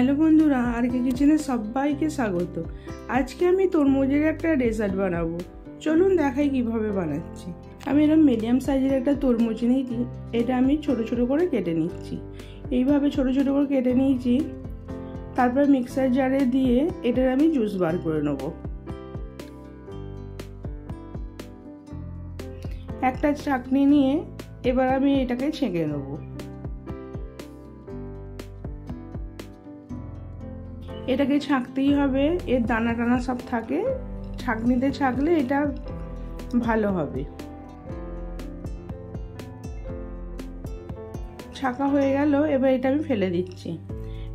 Hello বন্ধুরা, আর কে কিচেনে সবাইকে স্বাগত। আজকে আমি তরমুজের একটা ডেজার্ট বানাবো। চলুন দেখাই কিভাবে বানাচ্ছি। আমি এরকম মিডিয়াম সাইজের একটা তরমুজ নিয়েছি। এটা আমি ছোট ছোট করে কেটে নিচ্ছি। এইভাবে ছোট ছোট করে কেটে নিয়েছি। তারপর মিক্সার জারে দিয়ে এটার আমি জুস বার করে নেব। একটা চাটনি নিয়ে এবার আমি এটাকে ছেঁকে নেব। এটাকে ছাঁকতেই হবে, এর দানা টানা সব থাকে, ছাঁকনিতে ছাঁকলে এটা ভালো হবে। ছাঁকা হয়ে গেল, এবার এটা আমি ফেলে দিচ্ছি।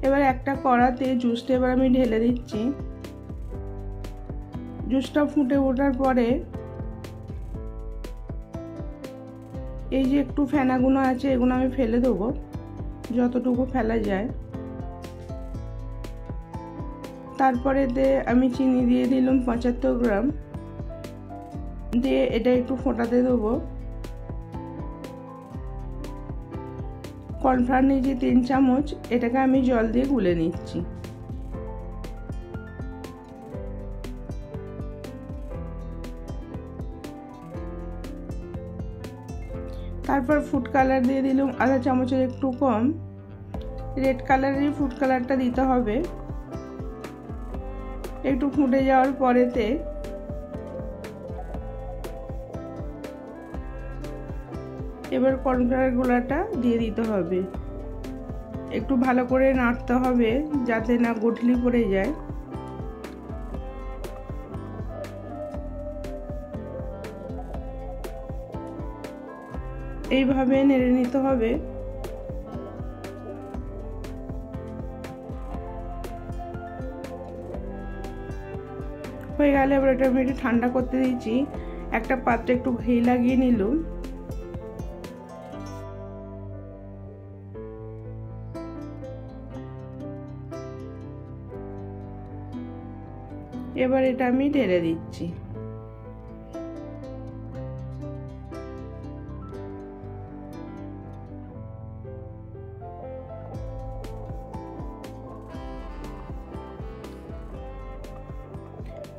এবার একটা কড়াতে জুসটা এবার আমি ঢেলে দিচ্ছি। জুসটা ফুটে ওঠার পরে এই যে একটু ফেনাগুলো আছে এগুলো আমি ফেলে দেবো, যতটুকু ফেলা যায়। তারপরে আমি চিনি দিয়ে দিলাম 75 গ্রাম, দিয়ে এটা একটু ফোটাতে দেবো। কর্নফ্লাওয়ার নিয়েছি 3 চামচ, এটাকে আমি জল দিয়ে গুলে নিচ্ছি। তারপর ফুড কালার দিয়ে দিলাম আধা চামচের একটু কম। রেড কালারেরই ফুড কালারটা দিতে হবে। একটু ফুটে যাওয়ার পরেতে এবার কর্নফ্লাওয়ার গোলাটা দিয়ে দিতে হবে। একটু ভালো করে নাড়তে হবে যাতে না গঠলি পড়ে যায়। এইভাবে নেড়ে নিতে হবে। হয়ে গেলে এবার এটা আমি একটু ঠান্ডা করতে দিয়েছি। একটা পাত্রে একটু ঘি লাগিয়ে নিলাম। এবার এটা আমি ঢেলে দিচ্ছি।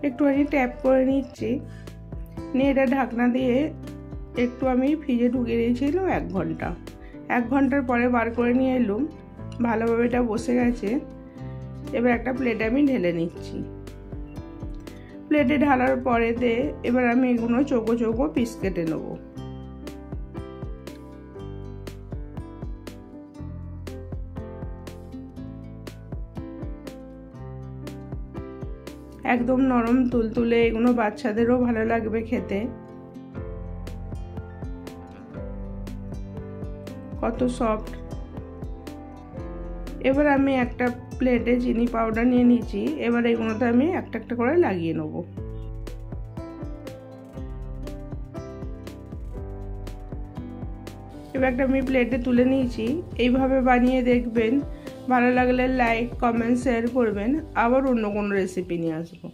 একটু আমি ট্যাপ করে নিচ্ছি, নিয়ে এটা ঢাকনা দিয়ে একটু আমি ফ্রিজে ঢুকিয়ে দিয়েছিলাম 1 ঘন্টা। 1 ঘন্টার পরে বার করে নিয়ে এলাম, ভালোভাবে এটা বসে গেছে। এবার একটা প্লেটে আমি ঢেলে নিচ্ছি। প্লেটে ঢালার পরেতে এবার আমি এগুলো চৌকো চৌকো পিস কেটে নেব। একদম নরম তুলতুলে, এগুলো বাচ্চাদেরও ভালো লাগবে খেতে। কত সফট। এবার আমি একটা প্লেটে চিনি পাউডার নিয়ে নিয়েছি। এবার এগুলোতে আমি একটা একটা করে লাগিয়ে নেব। এবার একটা আমি প্লেটে তুলে নিয়েছি। এইভাবে বানিয়ে দেখবেন, ভালো লাগলে লাইক কমেন্ট শেয়ার করবেন। আবার অন্য কোনো রেসিপি নিয়ে আসবো।